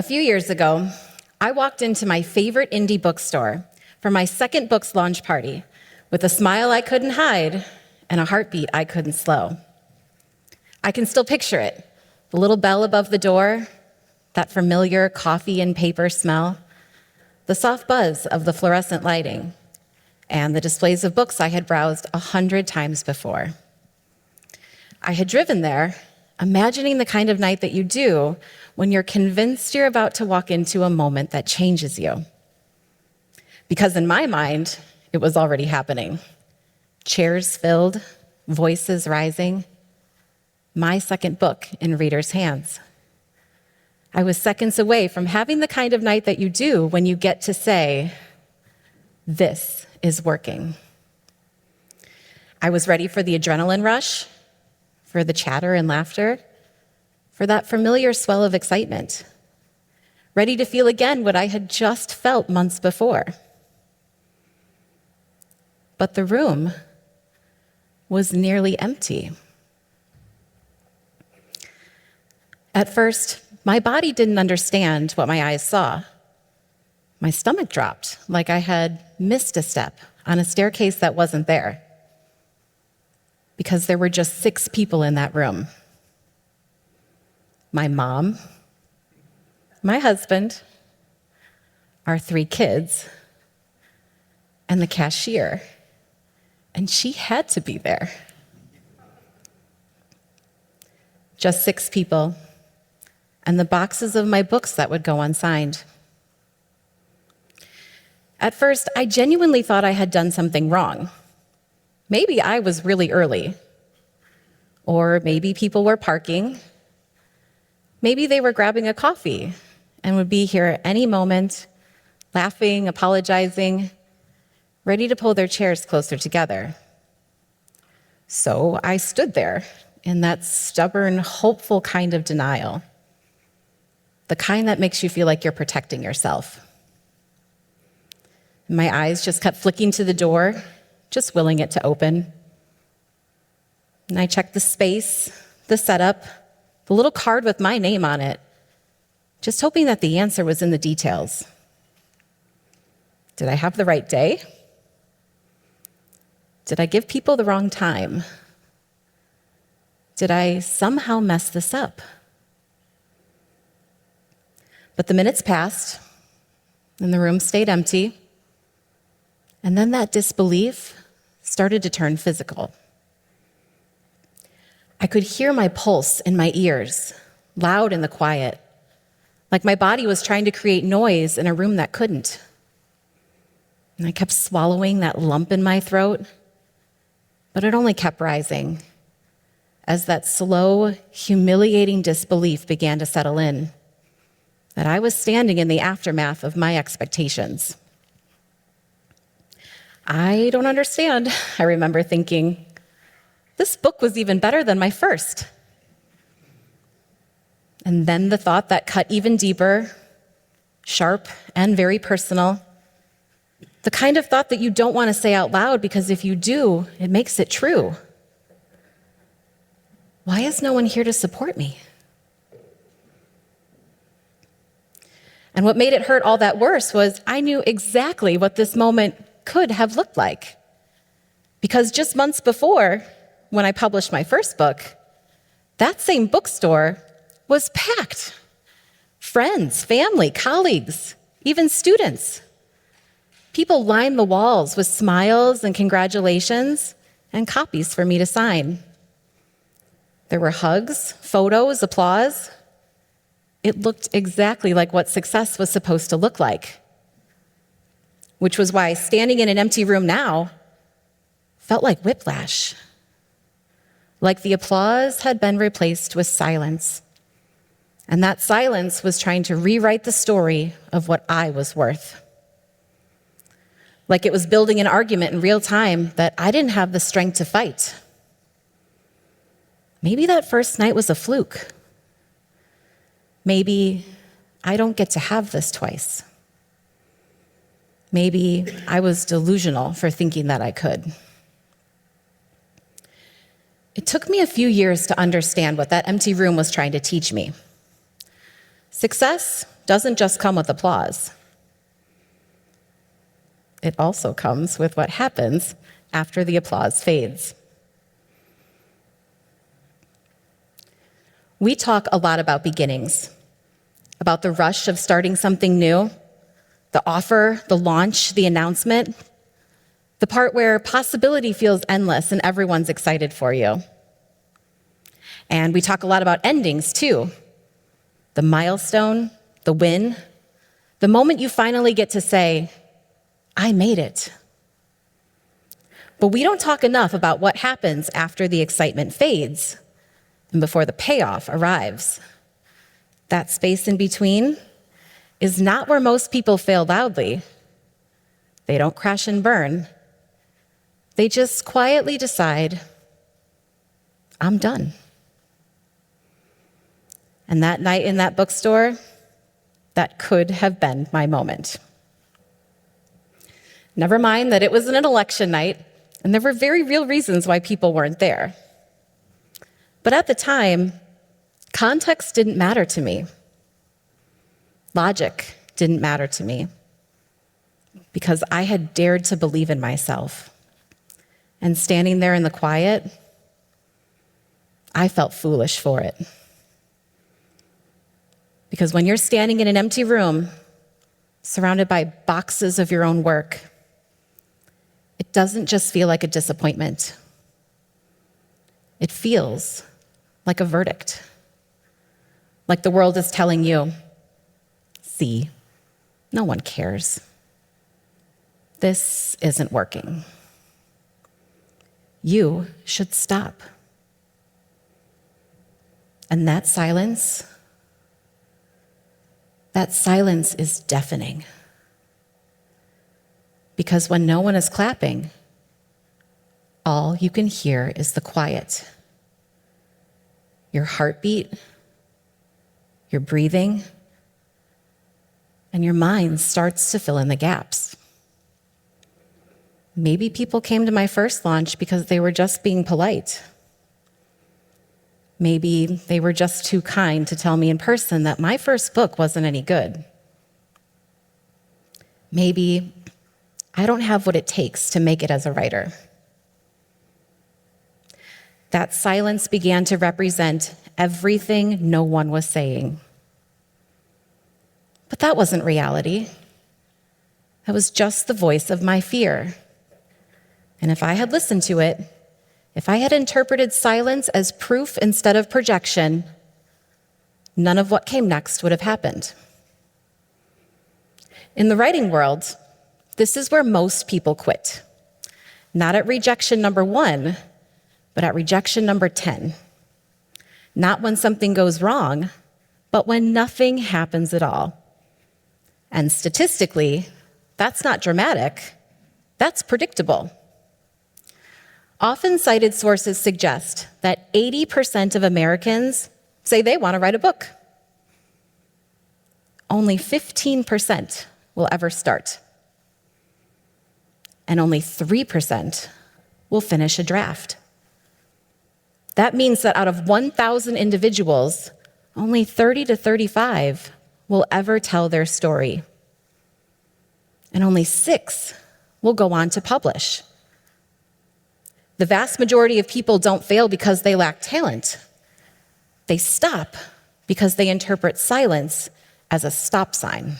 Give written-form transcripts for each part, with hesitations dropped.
A few years ago, I walked into my favorite indie bookstore for my second book's launch party with a smile I couldn't hide and a heartbeat I couldn't slow. I can still picture it, the little bell above the door, that familiar coffee and paper smell, the soft buzz of the fluorescent lighting, and the displays of books I had browsed 100 times before. I had driven there, imagining the kind of night that you do when you're convinced you're about to walk into a moment that changes you. Because in my mind, it was already happening. Chairs filled, voices rising, my second book in readers' hands. I was seconds away from having the kind of night that you do when you get to say, "This is working." I was ready for the adrenaline rush, for the chatter and laughter, for that familiar swell of excitement, ready to feel again what I had just felt months before. But the room was nearly empty. At first, my body didn't understand what my eyes saw. My stomach dropped, like I had missed a step on a staircase that wasn't there, because there were just 6 people in that room. My mom, my husband, our 3 kids, and the cashier. And she had to be there. Just 6 people, and the boxes of my books that would go unsigned. At first, I genuinely thought I had done something wrong. Maybe I was really early, or maybe people were parking. Maybe they were grabbing a coffee and would be here at any moment, laughing, apologizing, ready to pull their chairs closer together. So I stood there in that stubborn, hopeful kind of denial, the kind that makes you feel like you're protecting yourself. My eyes just kept flicking to the door, just willing it to open. And I checked the space, the setup, the little card with my name on it, just hoping that the answer was in the details. Did I have the right day? Did I give people the wrong time? Did I somehow mess this up? But the minutes passed, and the room stayed empty, and then that disbelief started to turn physical. I could hear my pulse in my ears, loud in the quiet, like my body was trying to create noise in a room that couldn't. And I kept swallowing that lump in my throat, but it only kept rising as that slow, humiliating disbelief began to settle in, that I was standing in the aftermath of my expectations. I don't understand, I remember thinking. This book was even better than my first. And then the thought that cut even deeper, sharp and very personal, the kind of thought that you don't want to say out loud because if you do, it makes it true. Why is no one here to support me? And what made it hurt all that worse was I knew exactly what this moment could have looked like. Because just months before, when I published my first book, that same bookstore was packed. Friends, family, colleagues, even students. People lined the walls with smiles and congratulations and copies for me to sign. There were hugs, photos, applause. It looked exactly like what success was supposed to look like, which was why standing in an empty room now felt like whiplash, like the applause had been replaced with silence, and that silence was trying to rewrite the story of what I was worth. Like it was building an argument in real time that I didn't have the strength to fight. Maybe that first night was a fluke. Maybe I don't get to have this twice. Maybe I was delusional for thinking that I could. It took me a few years to understand what that empty room was trying to teach me. Success doesn't just come with applause. It also comes with what happens after the applause fades. We talk a lot about beginnings, about the rush of starting something new, the offer, the launch, the announcement, the part where possibility feels endless and everyone's excited for you. And we talk a lot about endings too. The milestone, the win, the moment you finally get to say, I made it. But we don't talk enough about what happens after the excitement fades and before the payoff arrives. That space in between is not where most people fail loudly. They don't crash and burn. They just quietly decide, I'm done. And that night in that bookstore, that could have been my moment. Never mind that it was an election night, and there were very real reasons why people weren't there. But at the time, context didn't matter to me. Logic didn't matter to me, because I had dared to believe in myself. And standing there in the quiet, I felt foolish for it. Because when you're standing in an empty room, surrounded by boxes of your own work, it doesn't just feel like a disappointment. It feels like a verdict. Like the world is telling you, see, no one cares. This isn't working. You should stop. And that silence is deafening. Because when no one is clapping, all you can hear is the quiet. Your heartbeat, your breathing, and your mind starts to fill in the gaps. Maybe people came to my first launch because they were just being polite. Maybe they were just too kind to tell me in person that my first book wasn't any good. Maybe I don't have what it takes to make it as a writer. That silence began to represent everything no one was saying. But that wasn't reality. That was just the voice of my fear. And if I had listened to it, if I had interpreted silence as proof instead of projection, none of what came next would have happened. In the writing world, this is where most people quit. Not at rejection number 1, but at rejection number 10. Not when something goes wrong, but when nothing happens at all. And statistically, that's not dramatic, that's predictable. Often cited sources suggest that 80% of Americans say they want to write a book. Only 15% will ever start. And only 3% will finish a draft. That means that out of 1,000 individuals, only 30 to 35 will ever tell their story. And only 6 will go on to publish. The vast majority of people don't fail because they lack talent. They stop because they interpret silence as a stop sign.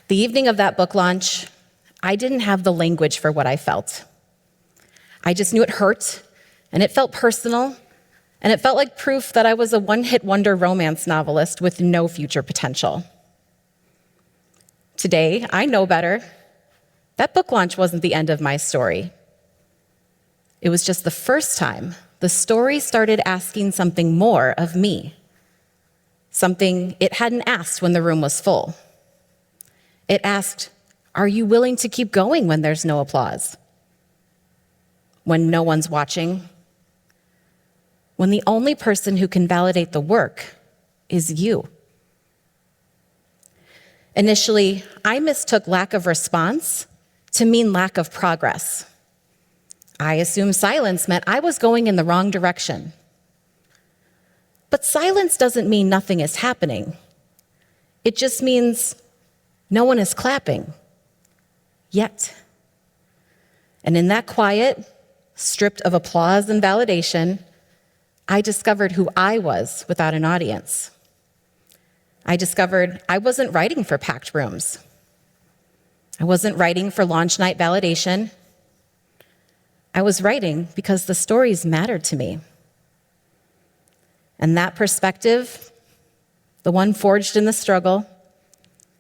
The evening of that book launch, I didn't have the language for what I felt. I just knew it hurt, and it felt personal, and it felt like proof that I was a one-hit wonder romance novelist with no future potential. Today, I know better. That book launch wasn't the end of my story. It was just the first time the story started asking something more of me, something it hadn't asked when the room was full. It asked, are you willing to keep going when there's no applause? When no one's watching? When the only person who can validate the work is you? Initially, I mistook lack of response to mean lack of progress. I assumed silence meant I was going in the wrong direction. But silence doesn't mean nothing is happening. It just means no one is clapping yet. And in that quiet, stripped of applause and validation, I discovered who I was without an audience. I discovered I wasn't writing for packed rooms. I wasn't writing for launch night validation. I was writing because the stories mattered to me. And that perspective, the one forged in the struggle,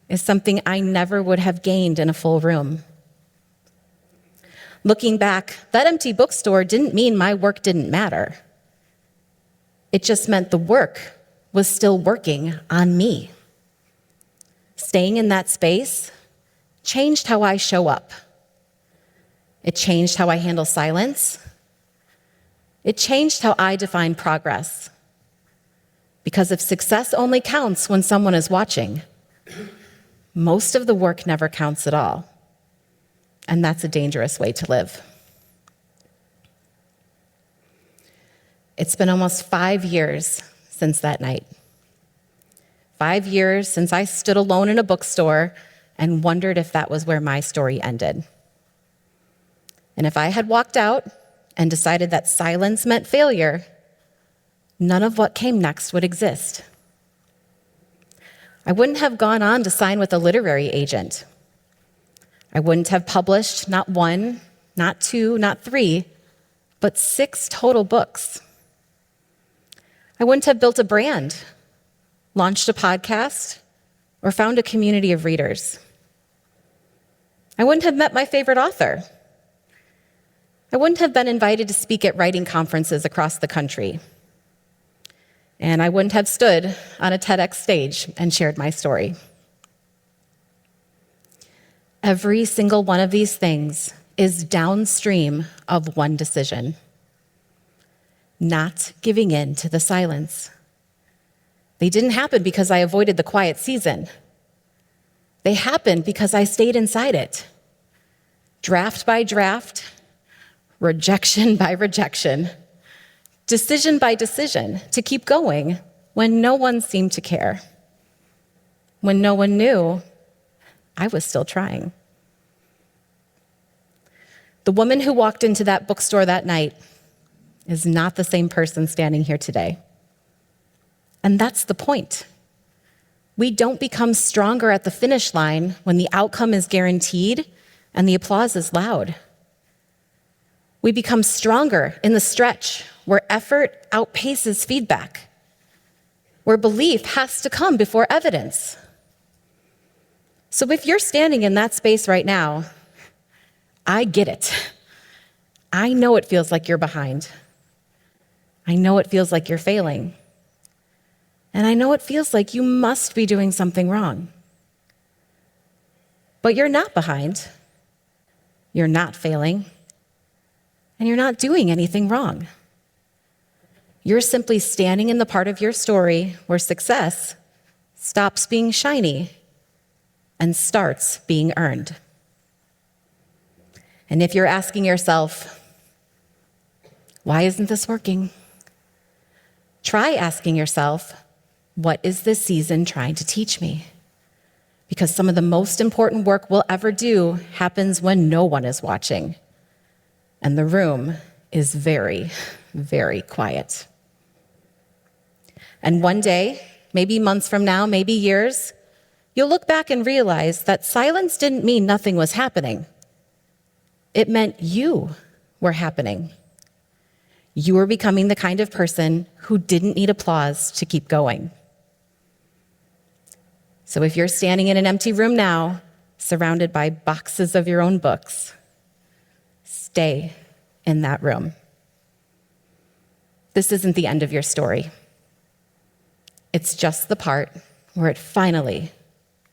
is something I never would have gained in a full room. Looking back, that empty bookstore didn't mean my work didn't matter. It just meant the work was still working on me. Staying in that space changed how I show up. It changed how I handle silence. It changed how I define progress. Because if success only counts when someone is watching, most of the work never counts at all. And that's a dangerous way to live. It's been almost 5 years since that night. 5 years since I stood alone in a bookstore and wondered if that was where my story ended. And if I had walked out and decided that silence meant failure, none of what came next would exist. I wouldn't have gone on to sign with a literary agent. I wouldn't have published not 1, not 2, not 3, but 6 total books. I wouldn't have built a brand, launched a podcast, or found a community of readers. I wouldn't have met my favorite author. I wouldn't have been invited to speak at writing conferences across the country. And I wouldn't have stood on a TEDx stage and shared my story. Every single one of these things is downstream of one decision: not giving in to the silence. They didn't happen because I avoided the quiet season. They happened because I stayed inside it, draft by draft, rejection by rejection, decision by decision, to keep going when no one seemed to care. When no one knew, I was still trying. The woman who walked into that bookstore that night is not the same person standing here today. And that's the point. We don't become stronger at the finish line when the outcome is guaranteed and the applause is loud. We become stronger in the stretch where effort outpaces feedback, where belief has to come before evidence. So if you're standing in that space right now, I get it. I know it feels like you're behind. I know it feels like you're failing. And I know it feels like you must be doing something wrong. But you're not behind. You're not failing. And you're not doing anything wrong. You're simply standing in the part of your story where success stops being shiny and starts being earned. And if you're asking yourself, why isn't this working? Try asking yourself, what is this season trying to teach me? Because some of the most important work we'll ever do happens when no one is watching, and the room is very, very quiet. And one day, maybe months from now, maybe years, you'll look back and realize that silence didn't mean nothing was happening. It meant you were happening. You were becoming the kind of person who didn't need applause to keep going. So if you're standing in an empty room now, surrounded by boxes of your own books, stay in that room. This isn't the end of your story. It's just the part where it finally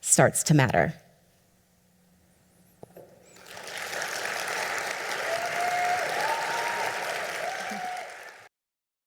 starts to matter.